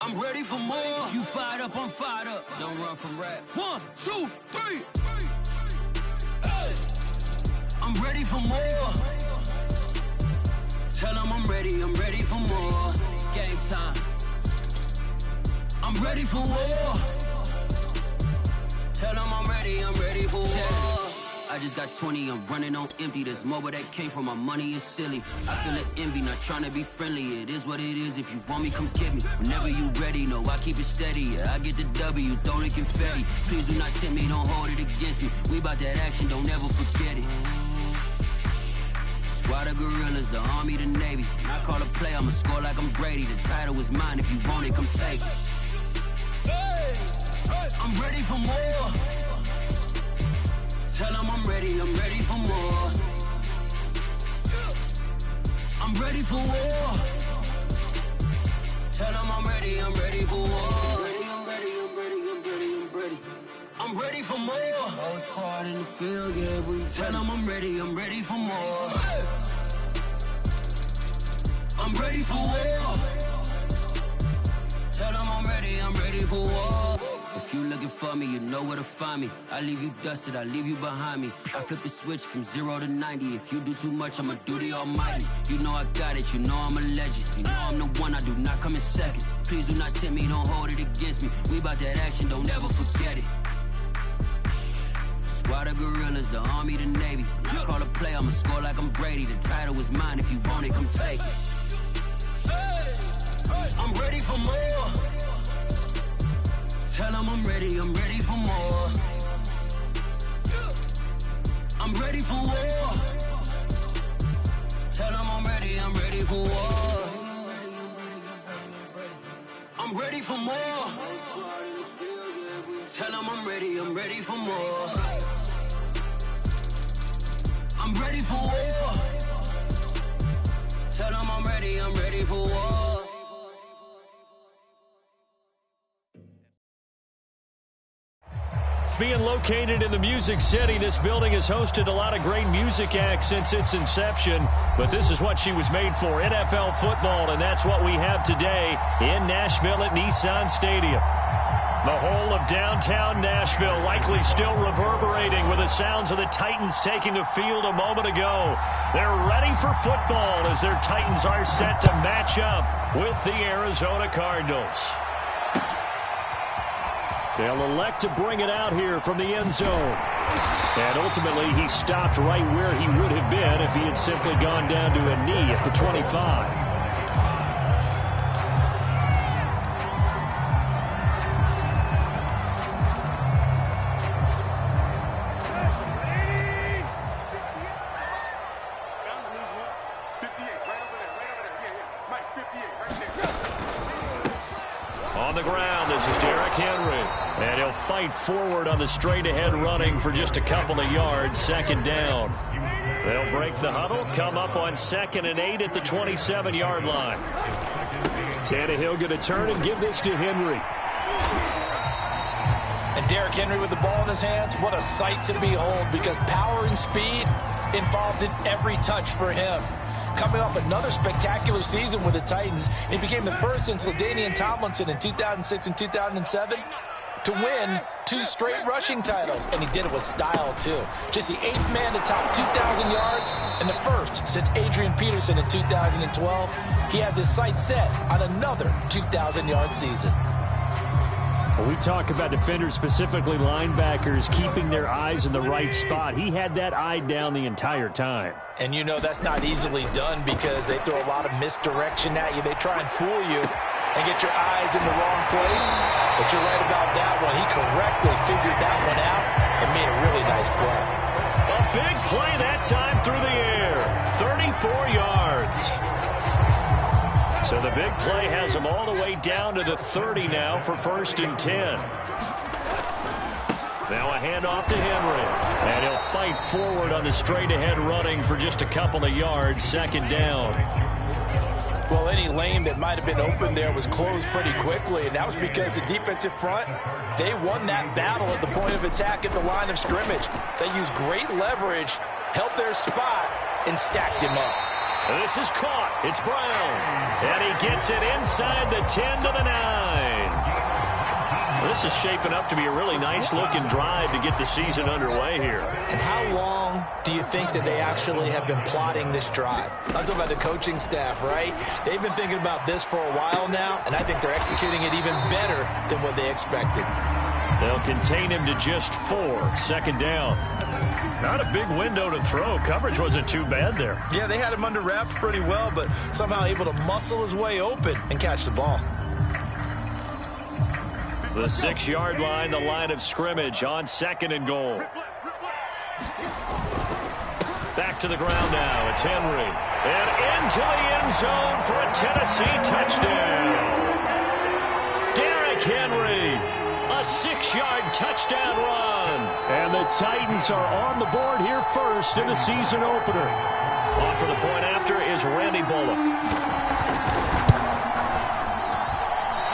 I'm ready for more. You fired up, I'm fired up. Don't run from rap. 1, 2, 3. Hey. I'm ready for more. Tell them I'm ready for more. Game time. I'm ready for war. Tell them I'm ready for war. I just got 20, I'm running on empty. This mobile that came from my money is silly. I feel it envy, not trying to be friendly. It is what it is, if you want me, come get me. Whenever you ready, no, I keep it steady. Yeah, I get the W, throw the confetti. Please do not tempt me, don't hold it against me. We about that action, don't ever forget it. Squad of gorillas, the army, the navy. When I call a play, I'ma score like I'm Brady. The title is mine, if you want it, come take it. Hey, I'm ready for more. Tell them I'm ready for more. I'm ready for war. Tell them I'm ready for war. I'm ready for more. Whole squad in the field, yeah, we tell them I'm ready for more. I'm ready for war. Tell them I'm ready for war. If you looking for me, you know where to find me. I leave you dusted, I leave you behind me. I flip the switch from 0 to 90. If you do too much, I'ma do the almighty. You know I got it, you know I'm a legend. You know I'm the one, I do not come in second. Please do not tempt me, don't hold it against me. We about that action, don't ever forget it. Squad of gorillas, the army, the navy. When I call a play, I'ma score like I'm Brady. The title is mine, if you want it, come take it. I'm ready for more. Tell them I'm ready for more. I'm ready for war. Tell them I'm ready for war. I'm ready for more. Tell them I'm ready for more. I'm ready for war. Tell them I'm ready for war. Being located in the Music City, this building has hosted a lot of great music acts since its inception, but this is what she was made for, NFL football, and that's what we have today in Nashville at Nissan Stadium. The whole of downtown Nashville likely still reverberating with the sounds of the Titans taking the field a moment ago. They're ready for football as their Titans are set to match up with the Arizona Cardinals. They'll elect to bring it out here from the end zone. And ultimately, he stopped right where he would have been if he had simply gone down to a knee at the 25. On the ground, this is Derrick Henry. And he'll fight forward on the straight-ahead running for just a couple of yards, second down. They'll break the huddle, come up on 2nd and 8 at the 27-yard line. Tannehill going to turn and give this to Henry. And Derrick Henry with the ball in his hands, what a sight to behold, because power and speed involved in every touch for him. Coming off another spectacular season with the Titans, he became the first since LaDainian Tomlinson in 2006 and 2007 to win 2 straight rushing titles, and he did it with style too. Just the 8th man to top 2,000 yards and the first since Adrian Peterson in 2012. He has his sights set on another 2,000-yard season. When we talk about defenders, specifically linebackers, keeping their eyes in the right spot, he had that eye down the entire time. And you know that's not easily done because they throw a lot of misdirection at you. They try and fool you and get your eyes in the wrong place. But you're right about that one. He correctly figured that one out and made a really nice play. A big play that time through the air. 34 yards. So the big play has him all the way down to the 30 now for 1st and 10. Now a handoff to Henry. And he'll fight forward on the straight-ahead running for just a couple of yards, 2nd down. Well, any lane that might have been open there was closed pretty quickly, and that was because the defensive front, they won that battle at the point of attack at the line of scrimmage. They used great leverage, held their spot, and stacked him up. This is caught. It's Brown. And he gets it inside the 10 to the 9. This is shaping up to be a really nice-looking drive to get the season underway here. And how long do you think that they actually have been plotting this drive? I'm talking about the coaching staff, right? They've been thinking about this for a while now, and I think they're executing it even better than what they expected. They'll contain him to just 4. Second down. Not a big window to throw. Coverage wasn't too bad there. Yeah, they had him under wraps pretty well, but somehow able to muscle his way open and catch the ball. The 6-yard line, the line of scrimmage on 2nd and goal. Back to the ground now. It's Henry. And into the end zone for a Tennessee touchdown. Derrick Henry. A 6-yard touchdown run. And the Titans are on the board here first in the season opener. On for the point after is Randy Bullock.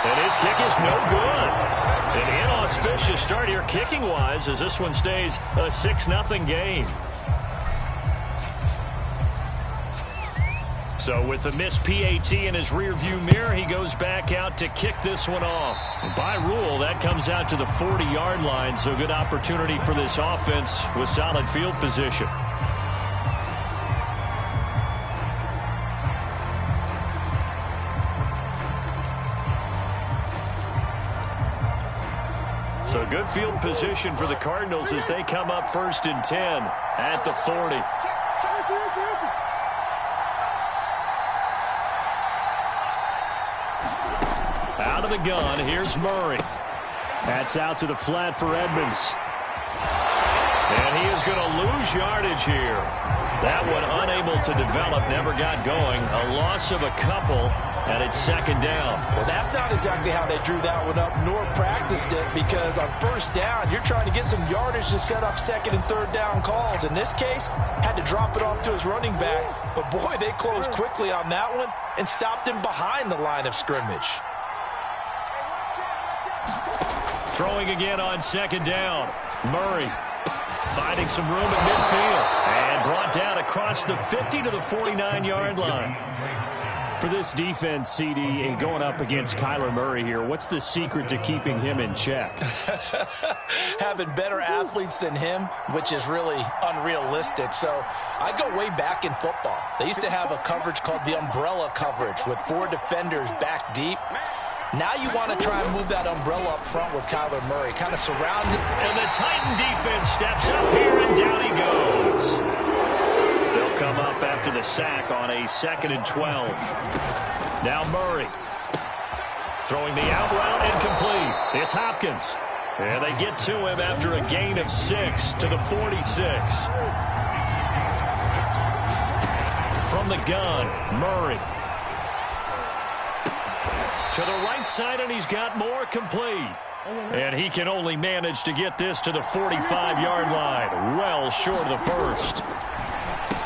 And his kick is no good. An inauspicious start here kicking-wise as this one stays a 6-0 game. So with the missed PAT in his rearview mirror, he goes back out to kick this one off. And by rule, that comes out to the 40-yard line, so good opportunity for this offense with solid field position. So good field position for the Cardinals as they come up 1st and 10 at the 40. Out of the gun, here's Murray. That's out to the flat for Edmonds. And he is going to lose yardage here. That one unable to develop, never got going. A loss of a couple. And it's 2nd down. Well, that's not exactly how they drew that one up nor practiced it, because on 1st down, you're trying to get some yardage to set up 2nd and 3rd down calls. In this case, had to drop it off to his running back. But, boy, they closed quickly on that one and stopped him behind the line of scrimmage. Throwing again on 2nd down. Murray finding some room at midfield. And brought down across the 50 to the 49-yard line. For this defense, CD, and going up against Kyler Murray here, what's the secret to keeping him in check? Having better athletes than him, which is really unrealistic. So I go way back in football. They used to have a coverage called the umbrella coverage with 4 defenders back deep. Now you want to try and move that umbrella up front with Kyler Murray, kind of surrounded. And the Titan defense steps up here, and down he goes. They'll come up after the sack on a 2nd and 12. Now Murray throwing the out route incomplete. It's Hopkins. And they get to him after a gain of 6 to the 46. From the gun, Murray. To the right side, and he's got more complete. And he can only manage to get this to the 45-yard line. Well short of the first.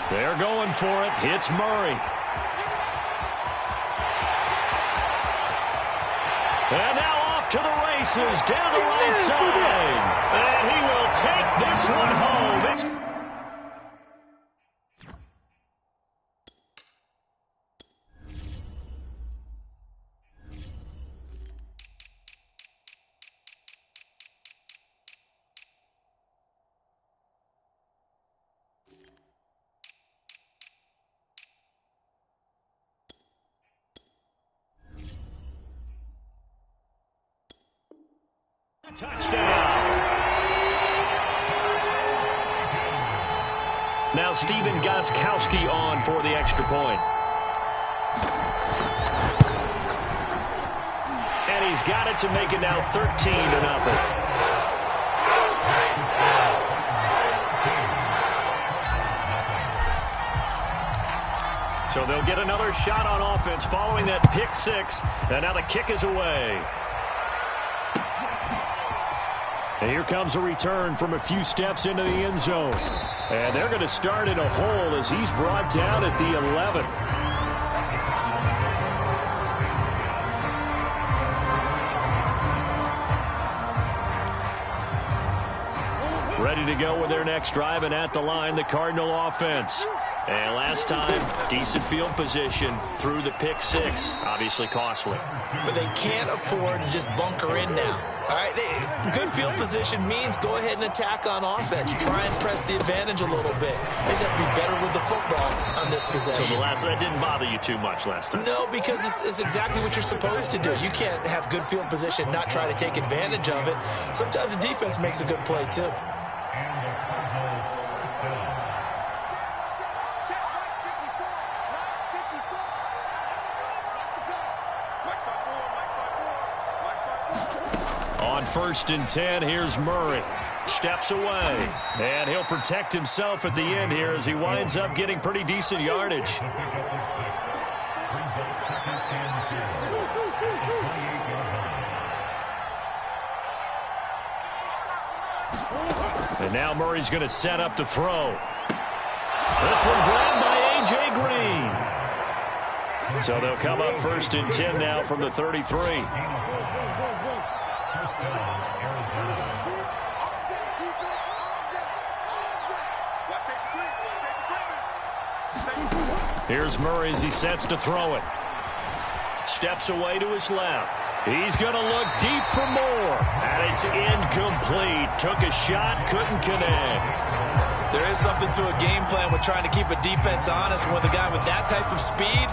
They're going for it. It's Murray. And now off to the races down the right side. And he will take this one home. It's touchdown. Now Steven Gostkowski on for the extra point. And he's got it to make it now 13-0. So they'll get another shot on offense following that pick 6. And now the kick is away. And here comes a return from a few steps into the end zone. And they're going to start in a hole as he's brought down at the 11. Ready to go with their next drive, and at the line, the Cardinal offense. And last time, decent field position through the pick six. Obviously costly. But they can't afford to just bunker in now. All right, good field position means go ahead and attack on offense. Try and press the advantage a little bit. They just have to be better with the football on this possession. So that didn't bother you too much last time? No, because it's exactly what you're supposed to do. You can't have good field position, not try to take advantage of it. Sometimes the defense makes a good play, too. On 1st and 10, here's Murray. Steps away, and he'll protect himself at the end here as he winds up getting pretty decent yardage. And now Murray's going to set up to throw. This one grabbed by A.J. Green. So they'll come up 1st and 10 now from the 33. Here's Murray as he sets to throw it. Steps away to his left. He's going to look deep for more. And it's incomplete. Took a shot, couldn't connect. There is something to a game plan with trying to keep a defense honest. With a guy with that type of speed,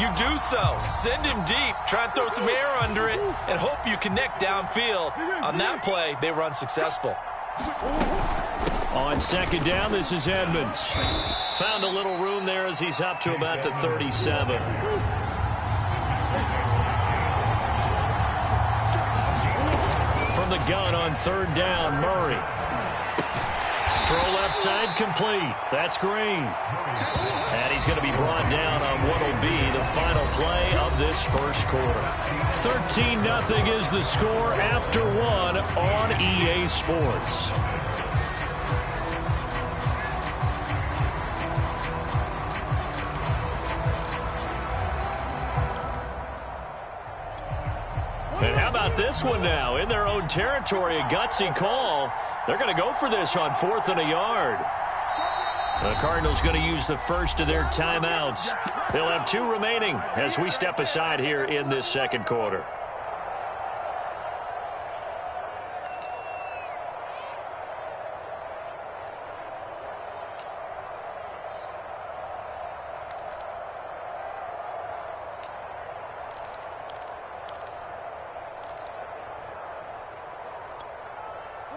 you do so. Send him deep. Try and throw some air under it and hope you connect downfield. On that play, they were unsuccessful. On 2nd down, this is Edmonds. Found a little room there as he's up to about the 37. From the gun on 3rd down, Murray. Throw left side complete. That's Green. And he's going to be brought down on what will be the final play of this first quarter. 13-0 is the score after 1 on EA Sports. And how about this one now? In their own territory, a gutsy call. They're going to go for this on 4th and a yard. The Cardinals going to use the first of their timeouts. They'll have 2 remaining as we step aside here in this second quarter.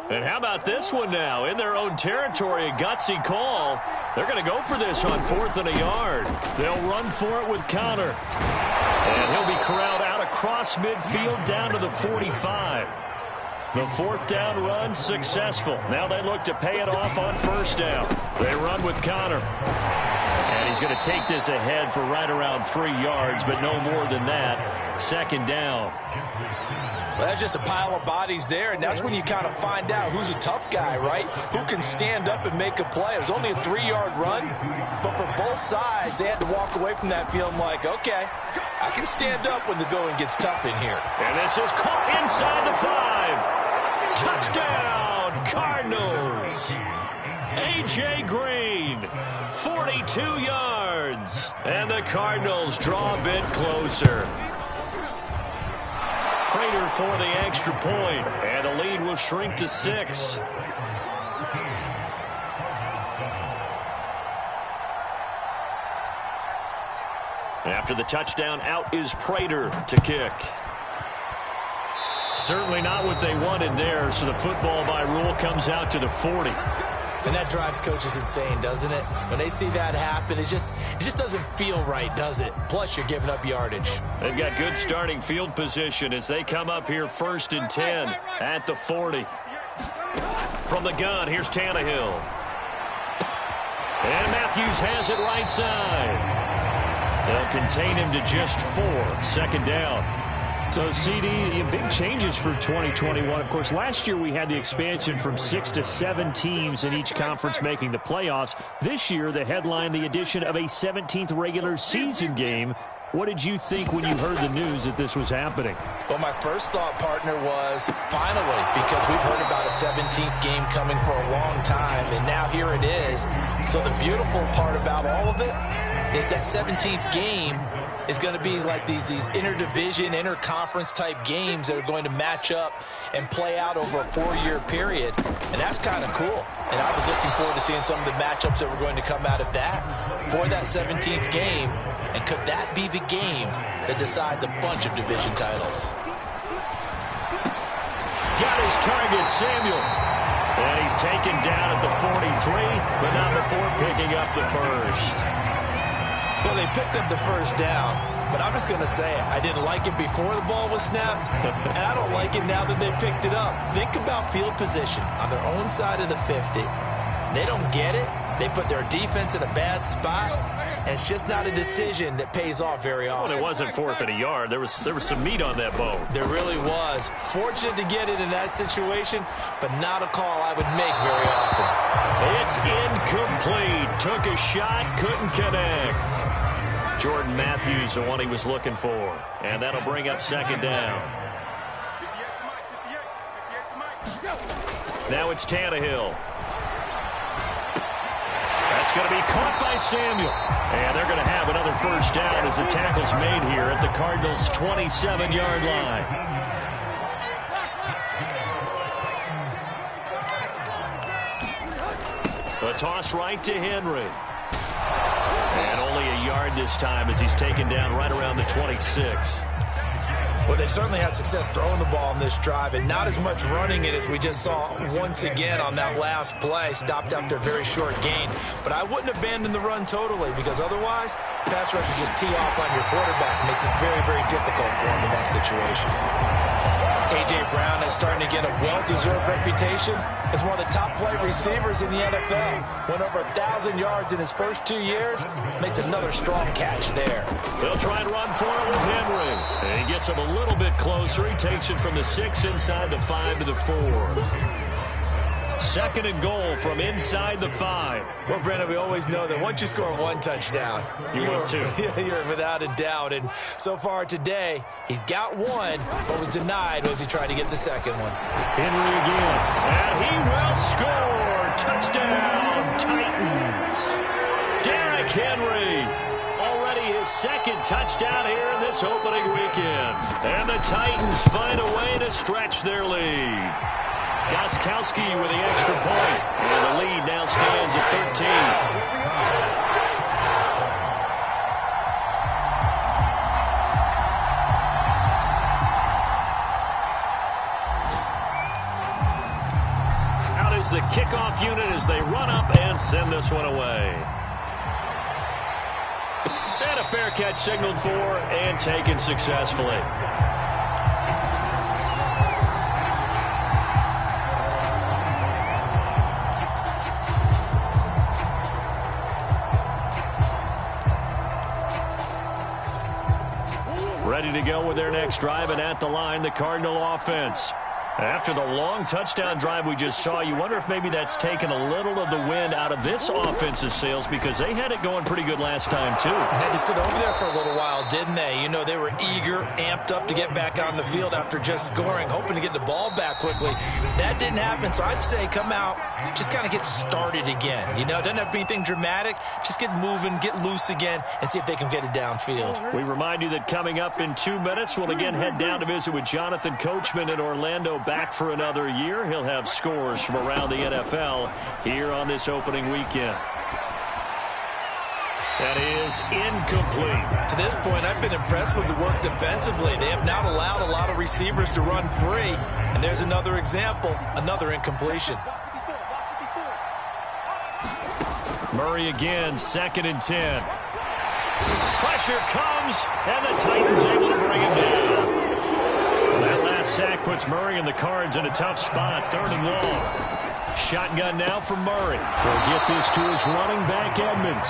And how about this one now? In their own territory, a gutsy call. They're going to go for this on 4th and a yard. They'll run for it with Connor. And he'll be corralled out across midfield down to the 45. The 4th down run successful. Now they look to pay it off on 1st down. They run with Connor. And he's going to take this ahead for right around 3 yards, but no more than that. 2nd down. Well, that's just a pile of bodies there, and that's when you kind of find out who's a tough guy, right? Who can stand up and make a play. It was only a 3-yard run, but for both sides, they had to walk away from that feeling like, okay, I can stand up when the going gets tough in here. And this is caught inside the 5. Touchdown, Cardinals. A.J. Green, 42 yards. And the Cardinals draw a bit closer. Prater for the extra point, and the lead will shrink to 6. After the touchdown, out is Prater to kick. Certainly not what they wanted there, so the football by rule comes out to the 40. And that drives coaches insane, doesn't it? When they see that happen, it just doesn't feel right, does it? Plus, you're giving up yardage. They've got good starting field position as they come up here 1st and 10 at the 40. From the gun, here's Tannehill. And Matthews has it right side. They'll contain him to just 4. 2nd down. So, CD, big changes for 2021. Of course, last year we had the expansion from 6 to 7 teams in each conference making the playoffs. This year, they headline the addition of a 17th regular season game What did you think when you heard the news that this was happening? Well, my first thought, partner, was finally, because we've heard about a 17th game coming for a long time, and now here it is. So the beautiful part about all of it is that 17th game is going to be like these interdivision, interconference type games that are going to match up and play out over a 4-year period. And that's kind of cool. And I was looking forward to seeing some of the matchups that were going to come out of that for that 17th game. And could that be the game that decides a bunch of division titles? Got his target, Samuel. And he's taken down at the 43, but not before picking up the first. Well, they picked up the first down, but I'm just going to say I didn't like it before the ball was snapped, and I don't like it now that they picked it up. Think about field position on their own side of the 50. They don't get it. They put their defense in a bad spot, and it's just not a decision that pays off very often. Well, it wasn't 4th and a yard. There was some meat on that bone. There really was. Fortunate to get it in that situation, but not a call I would make very often. It's incomplete. Took a shot, couldn't connect. Jordan Matthews, the one he was looking for. And that'll bring up 2nd down. Now it's Tannehill. That's going to be caught by Samuel. And they're going to have another first down as the tackle's made here at the Cardinals' 27-yard line. The toss right to Henry. And only a yard this time as he's taken down right around the 26. Well, they certainly had success throwing the ball on this drive and not as much running it as we just saw once again on that last play. Stopped after a very short gain. But I wouldn't abandon the run totally because otherwise, pass rushers just tee off on your quarterback. It makes it very, very difficult for him in that situation. A.J. Brown is starting to get a well-deserved reputation as one of the top-flight receivers in the NFL. Went over 1,000 yards in his first 2 years. Makes another strong catch there. They'll try and run for it with Henry. And he gets him a little bit closer. He takes it from the 6 inside the 5 to the 4. 2nd and goal from inside the 5. Well, Brandon, we always know that once you score one touchdown, you're 2. You're without a doubt. And so far today, he's got one, but was denied as he tried to get the second one. Henry again. And he will score. Touchdown, Titans. Derrick Henry. Already his 2nd touchdown here in this opening weekend. And the Titans find a way to stretch their lead. Gostkowski with the extra point. And the lead now stands at 13. Out is the kickoff unit as they run up and send this one away. And a fair catch signaled for and taken successfully. Ready to go with their next drive, and at the line, the Cardinal offense. After the long touchdown drive we just saw, you wonder if maybe that's taken a little of the wind out of this offensive sails because they had it going pretty good last time, too. Had to sit over there for a little while, didn't they? You know, they were eager, amped up to get back on the field after just scoring, hoping to get the ball back quickly. That didn't happen, so I'd say come out, just kind of get started again. You know, it doesn't have to be anything dramatic. Just get moving, get loose again, and see if they can get it downfield. We remind you that coming up in 2 minutes, we'll again head down to visit with Jonathan Coachman in Orlando. Back for another year. He'll have scores from around the NFL here on this opening weekend. That is incomplete. To this point, I've been impressed with the work defensively. They have not allowed a lot of receivers to run free. And there's another example, another incompletion. Murray again, 2nd and 10. Pressure comes, and the Titans able to bring him down. That last sack puts Murray and the Cards in a tough spot, 3rd and long. Shotgun now from Murray. They'll get this to his running back, Edmonds.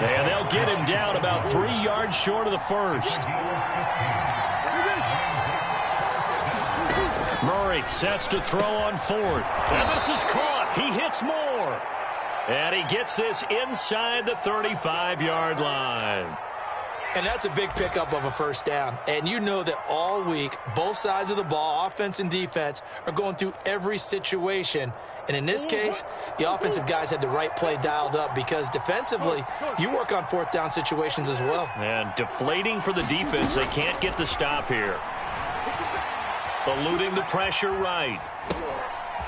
And they'll get him down about 3 yards short of the first. Murray sets to throw on 4th. And this is caught. He hits more. And he gets this inside the 35-yard line. And that's a big pickup of a first down. And you know that all week, both sides of the ball, offense and defense, are going through every situation. And in this case, the offensive guys had the right play dialed up because defensively, you work on fourth down situations as well. And deflating for the defense. They can't get the stop here. Eluding the pressure right.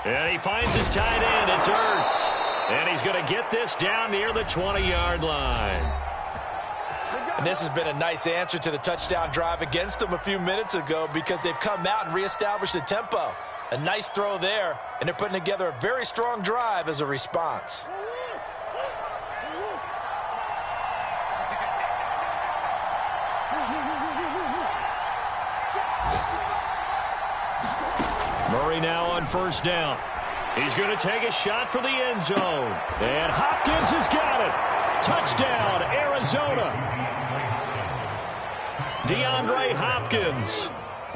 And he finds his tight end. It's Ertz. And he's going to get this down near the 20-yard line. And this has been a nice answer to the touchdown drive against them a few minutes ago because they've come out and reestablished the tempo. A nice throw there, and they're putting together a very strong drive as a response. Murray now on first down. He's going to take a shot for the end zone. And Hopkins has got it. Touchdown, Arizona. DeAndre Hopkins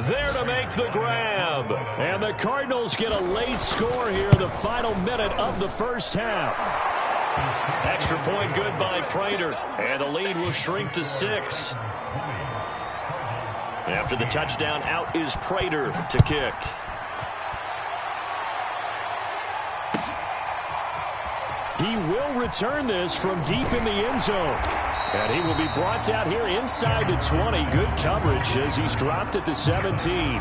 there to make the grab. And the Cardinals get a late score here, the final minute of the first half. Extra point good by Prater. And the lead will shrink to 6. After the touchdown, out is Prater to kick. He will return this from deep in the end zone. And he will be brought down here inside the 20. Good coverage as he's dropped at the 17.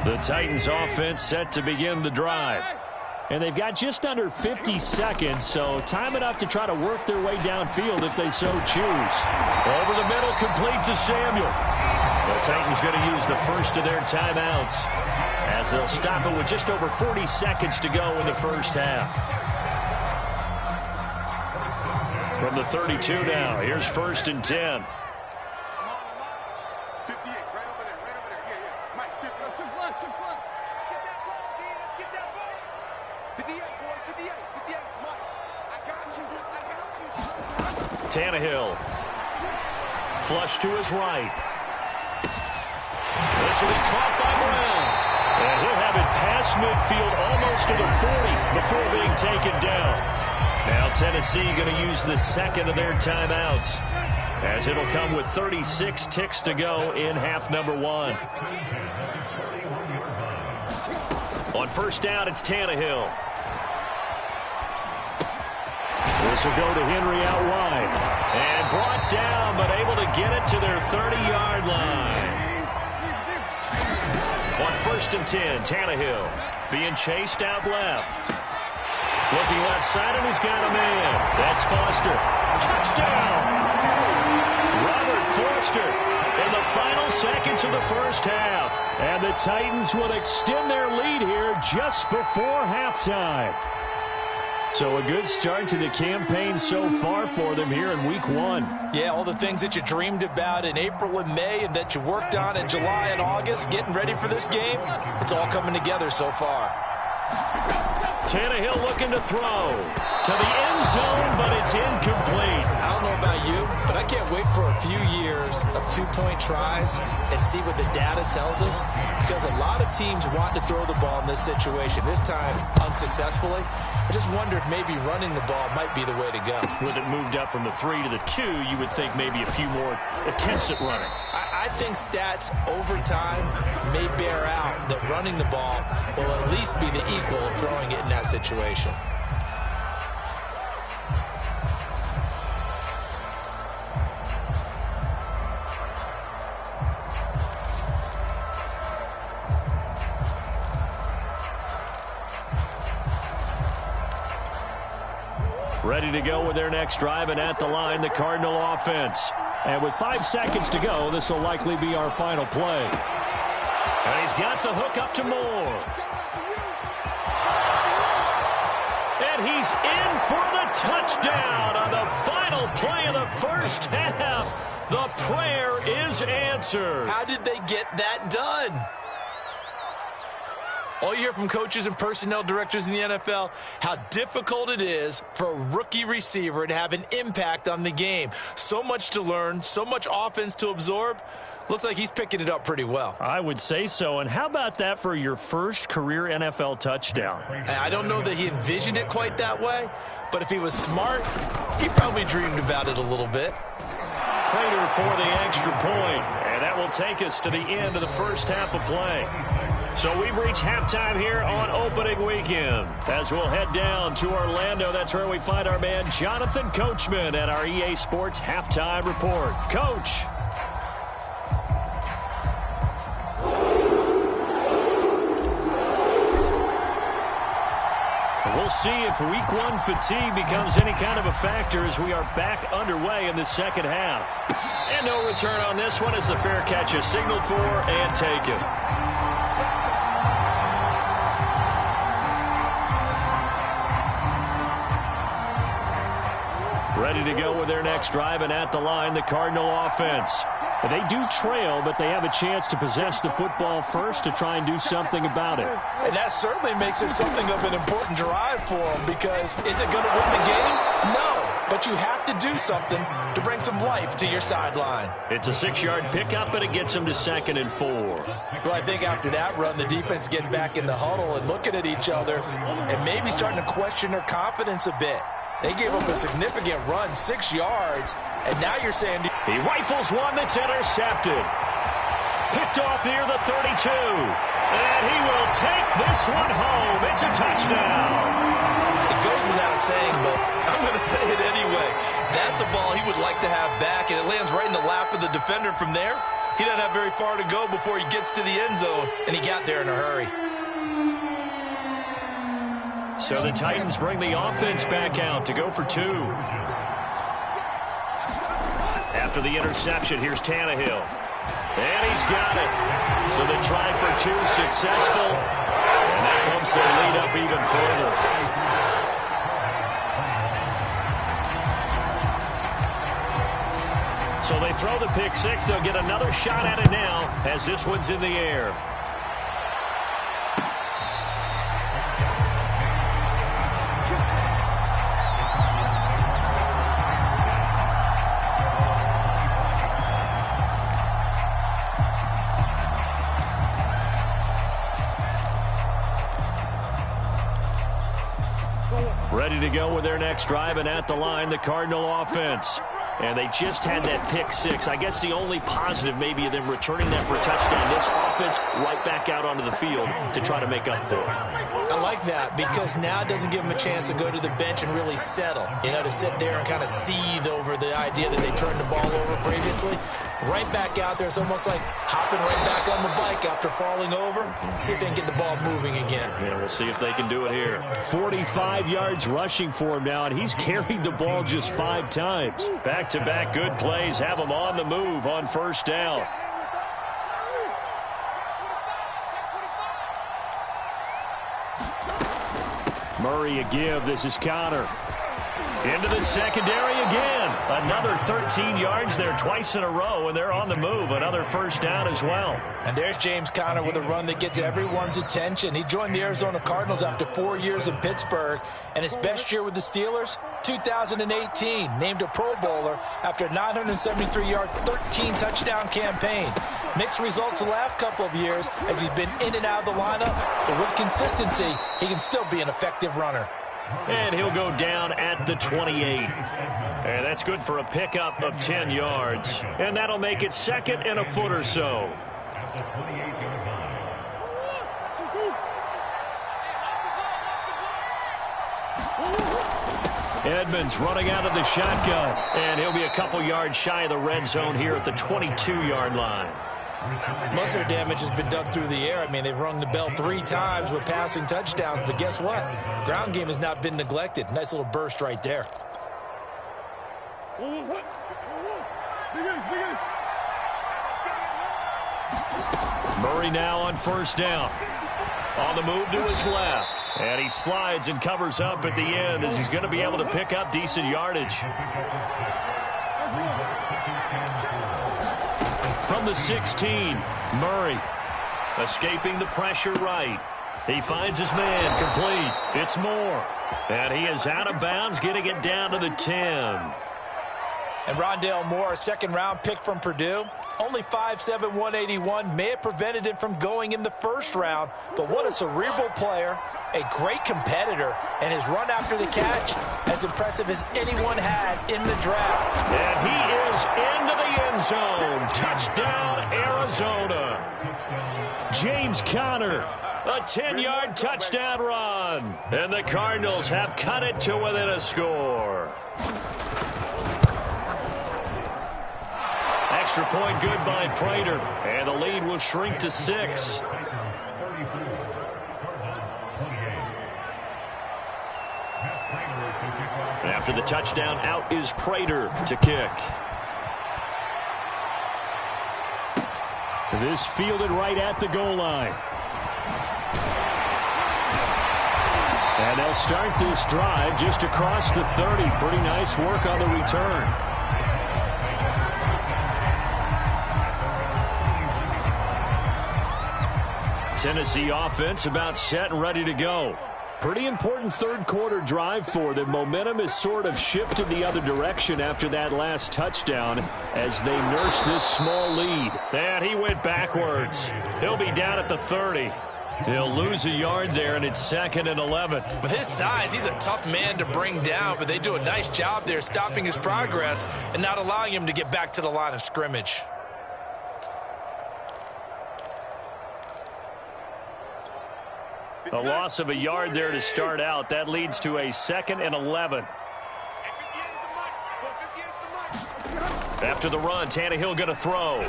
The Titans offense set to begin the drive. And they've got just under 50 seconds, so time enough to try to work their way downfield if they so choose. Over the middle, complete to Samuel. The Titans going to use the first of their timeouts as they'll stop it with just over 40 seconds to go in the first half. From the 32 now, here's 1st and 10. Tannehill. Flush to his right. This will be caught by Brown. And he'll have it past midfield almost to the 40 before being taken down. Now Tennessee going to use the second of their timeouts as it'll come with 36 ticks to go in half number 1. On first down, it's Tannehill. This will go to Henry out wide. And brought down, but able to get it to their 30-yard line. On 1st and 10, Tannehill being chased out left. Looking left side, and he's got a man. That's Foster. Touchdown! Robert Foster in the final seconds of the first half. And the Titans will extend their lead here just before halftime. So a good start to the campaign so far for them here in week 1. Yeah, all the things that you dreamed about in April and May and that you worked on in July and August, getting ready for this game, it's all coming together so far. Tannehill looking to throw to the end zone, but it's incomplete. I don't know about you, but I can't wait for a few years of 2-point tries and see what the data tells us, because a lot of teams want to throw the ball in this situation, this time unsuccessfully. I just wonder if maybe running the ball might be the way to go. With it moved up from the 3 to the 2, you would think maybe a few more attempts at running. I think stats over time may bear out that running the ball will at least be the equal of throwing it in that situation. Ready to go with their next drive, and at the line, the Cardinal offense. And with 5 seconds to go, this will likely be our final play. And he's got the hook up to Moore. And he's in for the touchdown on the final play of the first half. The prayer is answered. How did they get that done? All you hear from coaches and personnel directors in the NFL, how difficult it is for a rookie receiver to have an impact on the game. So much to learn, so much offense to absorb. Looks like he's picking it up pretty well. I would say so. And how about that for your first career NFL touchdown? I don't know that he envisioned it quite that way, but if he was smart, he probably dreamed about it a little bit. Prater for the extra point, and that will take us to the end of the first half of play. So we've reached halftime here on opening weekend. As we'll head down to Orlando, that's where we find our man Jonathan Coachman at our EA Sports Halftime Report. Coach. We'll see if week one fatigue becomes any kind of a factor as we are back underway in the second half. And no return on this one as the fair catch is signaled for and taken. Ready to go with their next drive, and at the line, the Cardinal offense. They do trail, but they have a chance to possess the football first to try and do something about it. And that certainly makes it something of an important drive for them, because is it going to win the game? No, but you have to do something to bring some life to your sideline. It's a 6-yard pickup, and it gets them to 2nd and 4. Well, I think after that run, the defense is getting back in the huddle and looking at each other and maybe starting to question their confidence a bit. They gave up a significant run, 6 yards, and now you're saying... He rifles one that's intercepted. Picked off near the 32. And he will take this one home. It's a touchdown. It goes without saying, but I'm going to say it anyway. That's a ball he would like to have back, and it lands right in the lap of the defender from there. He doesn't have very far to go before he gets to the end zone, and he got there in a hurry. So the Titans bring the offense back out to go for 2. After the interception, here's Tannehill. And he's got it. So the try for 2 successful. And that bumps their lead up even further. So they throw the pick 6. They'll get another shot at it now as this one's in the air. Ready to go with their next drive, and at the line, the Cardinal offense. And they just had that pick 6. I guess the only positive maybe of them returning that for a touchdown. This offense right back out onto the field to try to make up for it. I like that, because now it doesn't give them a chance to go to the bench and really settle. You know, to sit there and kind of seethe over the idea that they turned the ball over previously. Right back out there. It's almost like hopping right back on the bike after falling over. See if they can get the ball moving again. Yeah, we'll see if they can do it here. 45 yards rushing for him now, and he's carried the ball just 5 times. Back-to-back good plays have him on the move on first down. Murray a give. This is Connor. Into the secondary again. Another 13 yards there twice in a row, and they're on the move. Another first down as well. And there's James Conner with a run that gets everyone's attention. He joined the Arizona Cardinals after 4 years in Pittsburgh, and his best year with the Steelers, 2018, named a Pro Bowler after a 973-yard, 13-touchdown campaign. Mixed results the last couple of years as he's been in and out of the lineup, but with consistency, he can still be an effective runner. And he'll go down at the 28. And that's good for a pickup of 10 yards. And that'll make it 2nd and a foot or so. Edmonds running out of the shotgun. And he'll be a couple yards shy of the red zone here at the 22-yard line. Most of their damage has been done through the air. I mean, they've rung the bell 3 times with passing touchdowns, but guess what? Ground game has not been neglected. Nice little burst right there. Murray now on first down. On the move to his left. And he slides and covers up at the end as he's going to be able to pick up decent yardage. From the 16, Murray escaping the pressure right. He finds his man complete. It's Moore. And he is out of bounds, getting it down to the 10. And Rondale Moore, a second-round pick from Purdue. Only 5'7", 181 may have prevented him from going in the first round, but what a cerebral player, a great competitor, and his run after the catch as impressive as anyone had in the draft. And he is into the end zone. Touchdown, Arizona. James Conner, a 10-yard touchdown run. And the Cardinals have cut it to within a score. Extra point good by Prater, and the lead will shrink to 6. After the touchdown, out is Prater to kick. This fielded right at the goal line. And they'll start this drive just across the 30. Pretty nice work on the return. Tennessee offense about set and ready to go. Pretty important third-quarter drive for them. Momentum has sort of shifted the other direction after that last touchdown as they nurse this small lead. And he went backwards. He'll be down at the 30. He'll lose a yard there, and it's 2nd and 11. With his size, he's a tough man to bring down, but they do a nice job there stopping his progress and not allowing him to get back to the line of scrimmage. A loss of a yard there to start out. That leads to a 2nd and 11. After the run, Tannehill going to throw.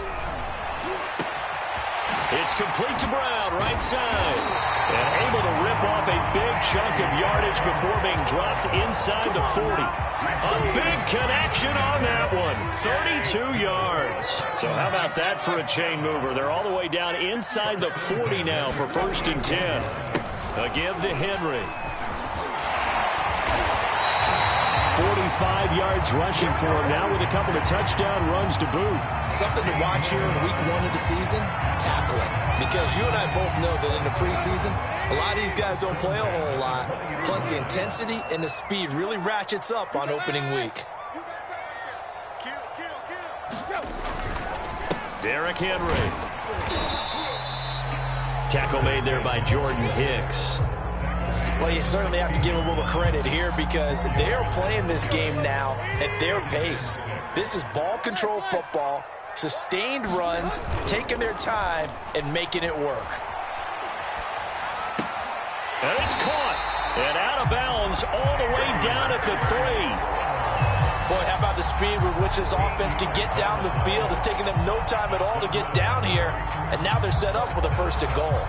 It's complete to Brown, right side. And able to rip off a big chunk of yardage before being dropped inside the 40. A big connection on that one. 32 yards. So how about that for a chain mover? They're all the way down inside the 40 now for 1st and 10. Again to Henry. 45 yards rushing for him now with a couple of touchdown runs to boot. Something to watch here in week 1 of the season, tackling. Because you and I both know that in the preseason, a lot of these guys don't play a whole lot. Plus the intensity and the speed really ratchets up on opening week. Derrick Henry. Tackle made there by Jordan Hicks. Well, you certainly have to give a little credit here because they're playing this game now at their pace. This is ball control football, sustained runs, taking their time and making it work. And it's caught and out of bounds all the way down at the 3. Boy, how about the speed with which this offense can get down the field? It's taking them no time at all to get down here, and now they're set up with a 1st and goal.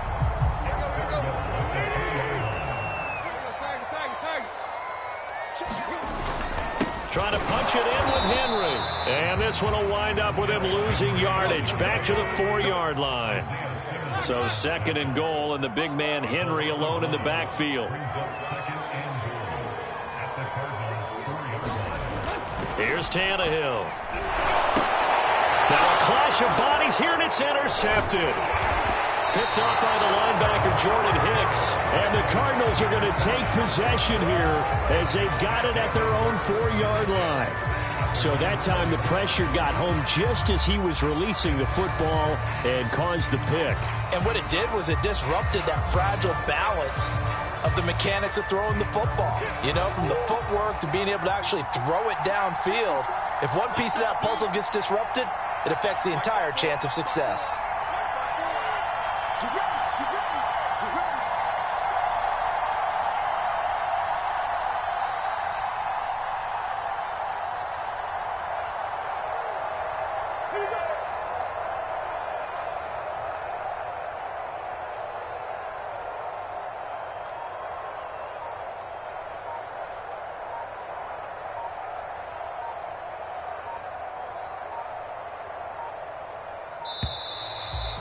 Trying to punch it in with Henry. And this one will wind up with him losing yardage back to the 4-yard line. So 2nd and goal, and the big man Henry alone in the backfield. Here's Tannehill. Now a clash of bodies here, and it's intercepted. Picked off by the linebacker, Jordan Hicks. And the Cardinals are going to take possession here as they've got it at their own 4-yard line. So that time the pressure got home just as he was releasing the football and caused the pick. And what it did was it disrupted that fragile balance of the mechanics of throwing the football. You know, from the footwork to being able to actually throw it downfield. If one piece of that puzzle gets disrupted, it affects the entire chance of success.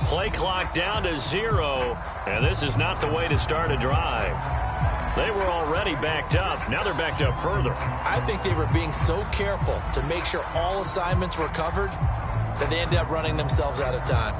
Play clock down to 0, and this is not the way to start a drive. They were already backed up. Now they're backed up further. I think they were being so careful to make sure all assignments were covered that they ended up running themselves out of time.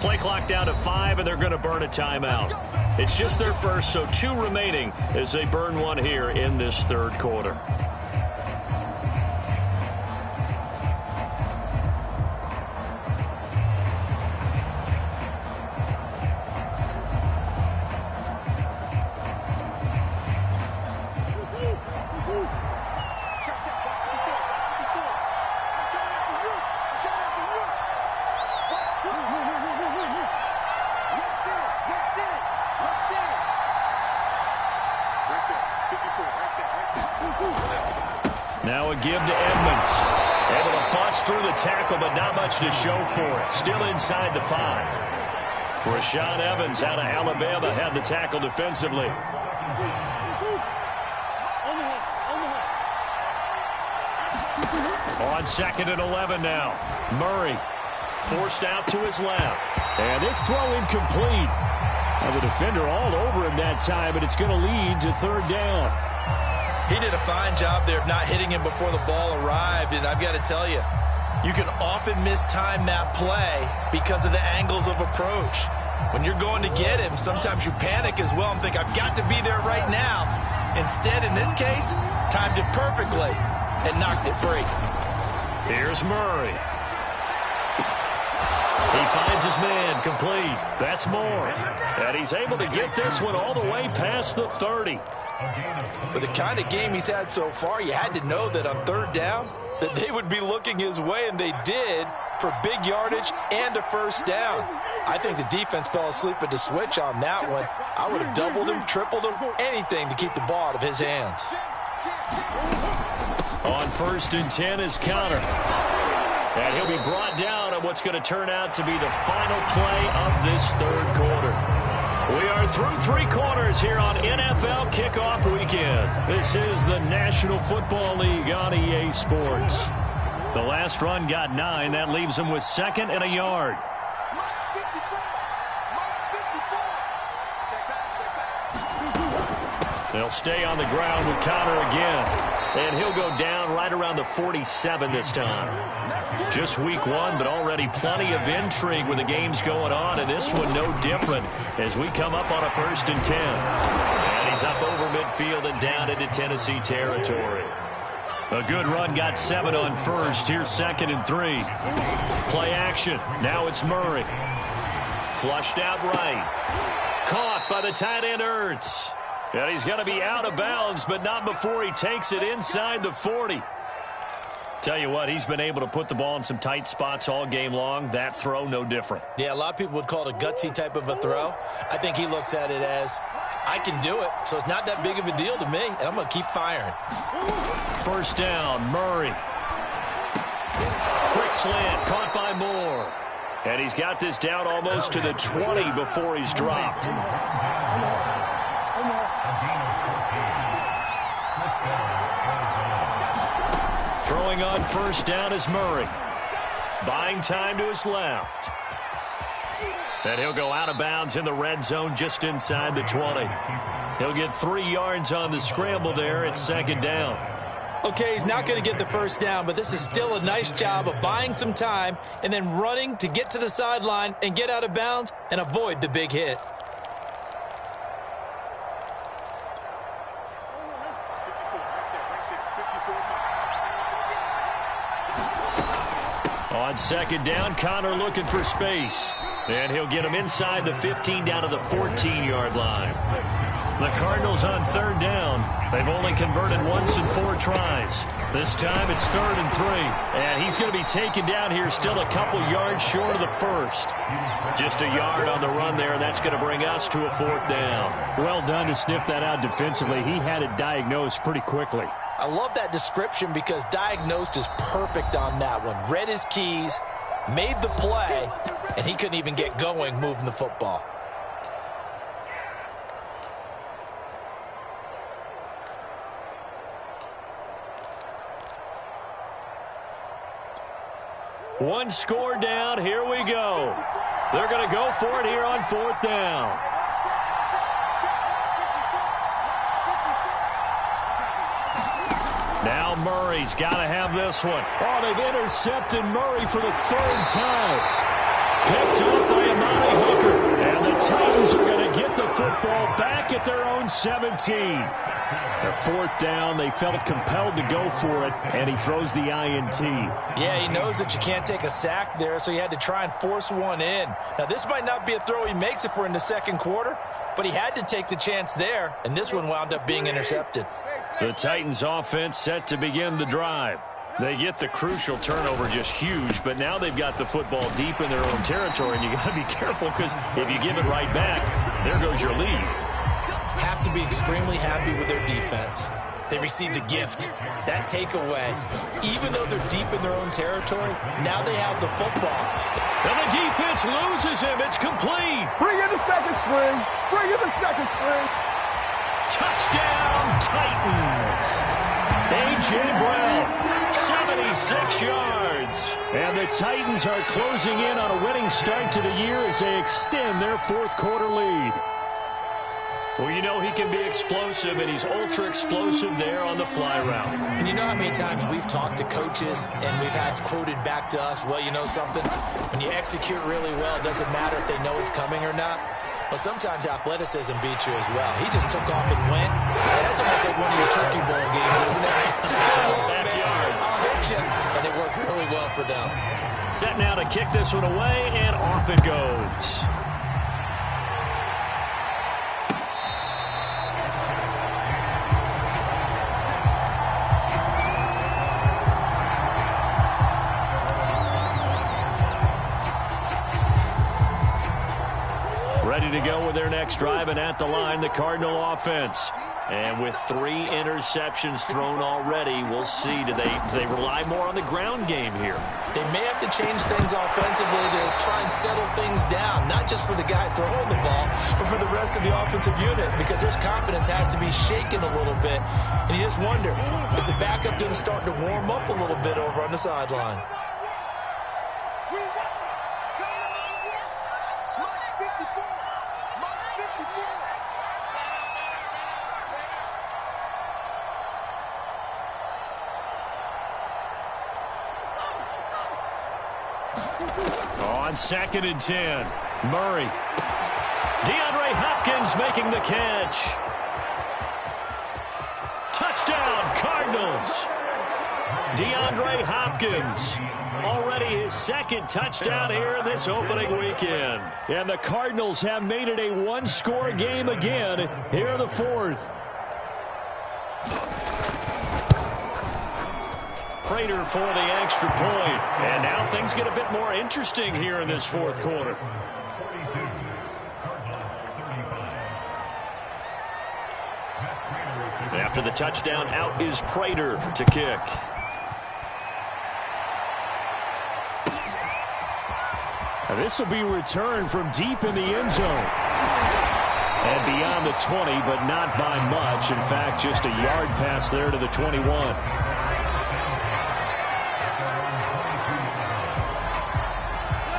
Play clock down to 5, and they're going to burn a timeout. It's just their first, so 2 remaining as they burn one here in this third quarter. Now a give to Edmonds. Able to bust through the tackle, but not much to show for it. Still inside the 5. Rashaan Evans out of Alabama had the tackle defensively. On 2nd and 11 now. Murray forced out to his left. And this throw incomplete. Now the defender all over him that time, but it's going to lead to 3rd down. He did a fine job there of not hitting him before the ball arrived, and I've got to tell you, you can often mistime that play because of the angles of approach. When you're going to get him, sometimes you panic as well and think, I've got to be there right now. Instead, in this case, timed it perfectly and knocked it free. Here's Murray. He finds his man, complete. That's more. And he's able to get this one all the way past the 30. With the kind of game he's had so far, you had to know that on 3rd down, that they would be looking his way, and they did, for big yardage and a 1st down. I think the defense fell asleep at the switch on that one. I would have doubled him, tripled him, anything to keep the ball out of his hands. On 1st and 10 is Connor. And he'll be brought down on what's going to turn out to be the final play of this 3rd quarter. We are through 3 quarters here on NFL Kickoff Weekend. This is the National Football League on EA Sports. The last run got 9. That leaves them with 2nd and a yard. They'll stay on the ground with Connor again. And he'll go down right around the 47 this time. Just week 1, but already plenty of intrigue with the games going on, and this one no different as we come up on a 1st and 10. And he's up over midfield and down into Tennessee territory. A good run got 7 on 1st. Here's 2nd and 3. Play action. Now it's Murray. Flushed out right. Caught by the tight end Ertz. And he's going to be out of bounds, but not before he takes it inside the 40. Tell you what, he's been able to put the ball in some tight spots all game long. That throw, no different. Yeah, a lot of people would call it a gutsy type of a throw. I think he looks at it as, I can do it, so it's not that big of a deal to me, and I'm going to keep firing. 1st down, Murray. Quick slant, caught by Moore. And he's got this down almost to the 20 before he's dropped. Throwing on 1st down is Murray. Buying time to his left. And he'll go out of bounds in the red zone just inside the 20. He'll get 3 yards on the scramble there at 2nd down. Okay, he's not going to get the 1st down, but this is still a nice job of buying some time and then running to get to the sideline and get out of bounds and avoid the big hit. On 2nd down, Connor looking for space. And he'll get him inside the 15 down to the 14-yard line. The Cardinals on 3rd down. They've only converted once in 4 tries. This time it's 3rd and 3. And he's going to be taken down here still a couple yards short of the 1st. Just a yard on the run there, and that's going to bring us to a 4th down. Well done to sniff that out defensively. He had it diagnosed pretty quickly. I love that description because diagnosed is perfect on that one. Read his keys, made the play, and he couldn't even get going moving the football. One score down. Here we go. They're going to go for it here on 4th down. Now Murray's got to have this one. Oh, they've intercepted Murray for the 3rd time. Picked off by Amani Hooker. And the Titans are going to get the football back at their own 17. The fourth down, they felt compelled to go for it, and he throws the INT. Yeah, he knows that you can't take a sack there, so he had to try and force one in. Now, this might not be a throw he makes if we're in the second quarter, but he had to take the chance there, and this one wound up being intercepted. The Titans offense set to begin the drive. They get the crucial turnover, just huge, but now they've got the football deep in their own territory, and you got to be careful because if you give it right back, there goes your lead. Have to be extremely happy with their defense. They received a gift. That takeaway, even though they're deep in their own territory, now they have the football. And the defense loses him. It's complete. Bring in the second string. Bring in the second string. Touchdown, Titans. A.J. Brown, 76 yards. And the Titans are closing in on a winning start to the year as they extend their fourth quarter lead. Well, you know he can be explosive, and he's ultra-explosive there on the fly route. And you know how many times we've talked to coaches, and we've had quoted back to us, well, you know something? When you execute really well, it doesn't matter if they know it's coming or not. Well, sometimes athleticism beats you as well. He just took off and went. That's almost like one of your Turkey Bowl games, isn't it? Just go along, man. I'll hit you. And it worked really well for them. Set now to kick this one away, and off it goes. Ready to go with their next drive, and at the line, the Cardinal offense. And with 3 interceptions thrown already, we'll see. Do they rely more on the ground game here? They may have to change things offensively to try and settle things down, not just for the guy throwing the ball, but for the rest of the offensive unit, because their confidence has to be shaken a little bit. And you just wonder, is the backup going to start to warm up a little bit over on the sideline? On 2nd and 10, Murray. DeAndre Hopkins making the catch. Touchdown, Cardinals. DeAndre Hopkins. Already his 2nd touchdown here in this opening weekend. And the Cardinals have made it a one-score game again here in the 4th. Prater for the extra point. And now things get a bit more interesting here in this 4th quarter. After the touchdown, out is Prater to kick. And this will be returned from deep in the end zone. And beyond the 20, but not by much. In fact, just a yard pass there to the 21.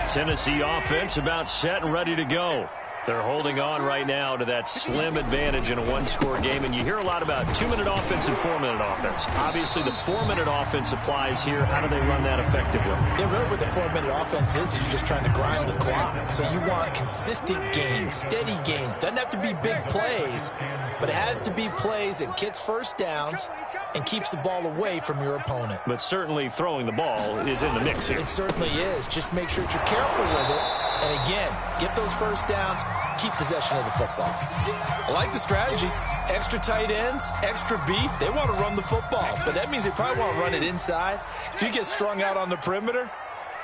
Tennessee offense about set and ready to go. They're holding on right now to that slim advantage in a one-score game. And you hear a lot about 2-minute offense and 4-minute offense. Obviously, the 4-minute offense applies here. How do they run that effectively? Yeah, really what the 4-minute offense is you're just trying to grind the clock. So you want consistent gains, steady gains. Doesn't have to be big plays, but it has to be plays that gets first downs and keeps the ball away from your opponent. But certainly throwing the ball is in the mix here. It certainly is. Just make sure that you're careful with it. And again, get those first downs, keep possession of the football. I like the strategy. Extra tight ends, extra beef. They want to run the football, but that means they probably want to run it inside. If you get strung out on the perimeter,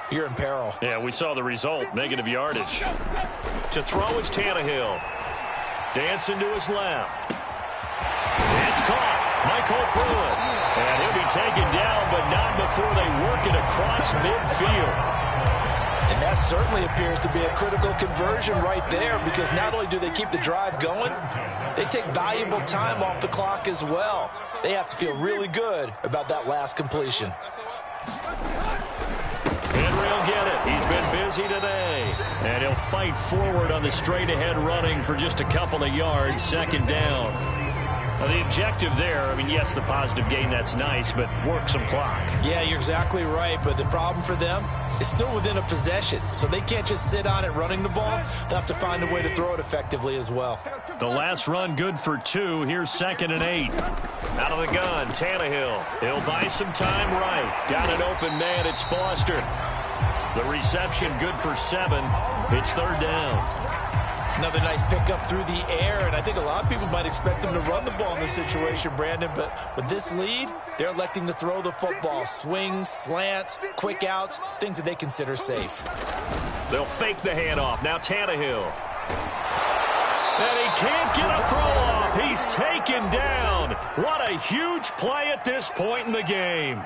you're in peril. Yeah, we saw the result, negative yardage. To throw is Tannehill. Dancing to his left. It's caught. Michael Pruitt. And he'll be taken down, but not before they work it across midfield. And that certainly appears to be a critical conversion right there, because not only do they keep the drive going, they take valuable time off the clock as well. They have to feel really good about that last completion. Henry will get it. He's been busy today. And he'll fight forward on the straight-ahead running for just a couple of yards. 2nd down. Well, the objective there, I mean, yes, the positive gain, that's nice, but work some clock. Yeah, you're exactly right, but the problem for them is still within a possession, so they can't just sit on it running the ball. They'll have to find a way to throw it effectively as well. The last run good for 2. Here's 2nd and 8. Out of the gun, Tannehill. He'll buy some time right. Got an open man. It's Foster. The reception good for 7. It's 3rd down. Another nice pickup through the air, and I think a lot of people might expect them to run the ball in this situation, Brandon, but with this lead, they're electing to throw the football. Swings, slants, quick outs, things that they consider safe. They'll fake the handoff. Now Tannehill. And he can't get a throw off. He's taken down. What a huge play at this point in the game.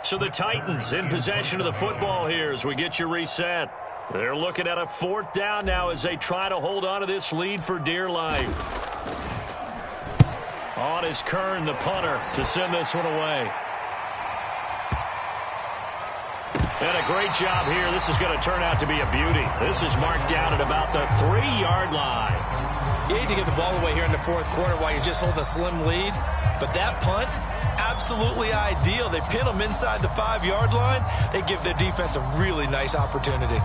So the Titans in possession of the football here as we get you reset. They're looking at a 4th down now as they try to hold on to this lead for dear life. On is Kern, the punter, to send this one away. And a great job here. This is going to turn out to be a beauty. This is marked down at about the 3-yard line. You hate to give the ball away here in the 4th quarter while you're just holding a slim lead, but that punt, absolutely ideal. They pin them inside the 5-yard line. They give their defense a really nice opportunity.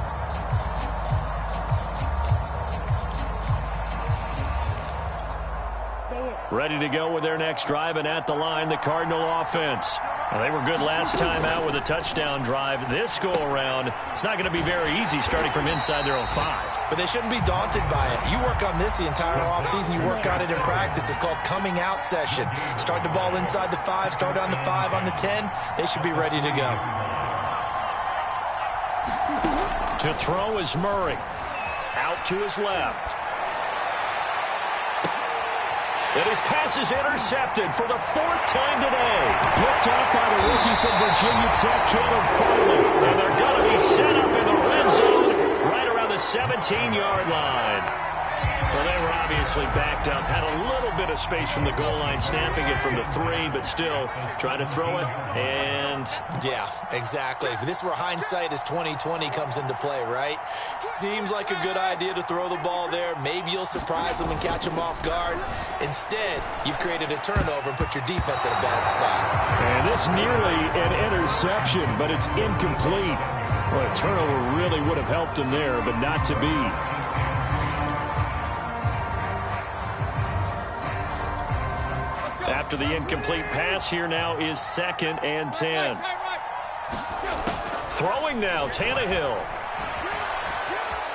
Ready to go with their next drive, and at the line, the Cardinal offense. Well, they were good last time out with a touchdown drive. This go-around, it's not going to be very easy starting from inside their own 5. But they shouldn't be daunted by it. You work on this the entire offseason. You work on it in practice. It's called coming out session. Start the ball inside the 5, start on the 5, on the 10. They should be ready to go. To throw is Murray. Out to his left. And his pass is intercepted for the 4th time today. Picked up by the rookie from Virginia Tech, Caleb Farley. And they're going to be set up in the red zone right around the 17-yard line. Well, they were obviously backed up, had a little bit of space from the goal line, snapping it from the 3, but still trying to throw it, and... Yeah, exactly. This is where hindsight is 20/20 comes into play, right? Seems like a good idea to throw the ball there. Maybe you'll surprise them and catch them off guard. Instead, you've created a turnover and put your defense in a bad spot. And this nearly an interception, but it's incomplete. Well, a turnover really would have helped him there, but not to be. After the incomplete pass, here now is 2nd and 10. Throwing now, Tannehill.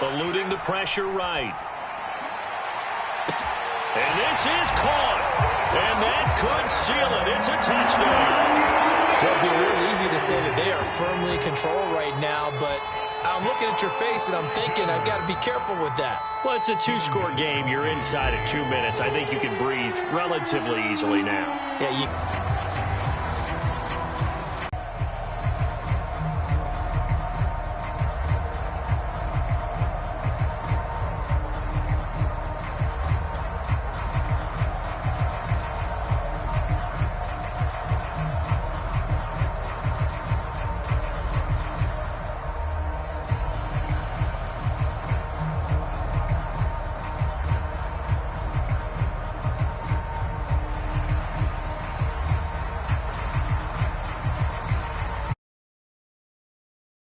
Eluding the pressure right. And this is caught. And that could seal it. It's a touchdown. Well, it'd be real easy to say that they are firmly in control right now, but I'm looking at your face and I'm thinking I've got to be careful with that. Well, it's a 2-score game. You're inside at 2 minutes. I think you can breathe relatively easily now. Yeah,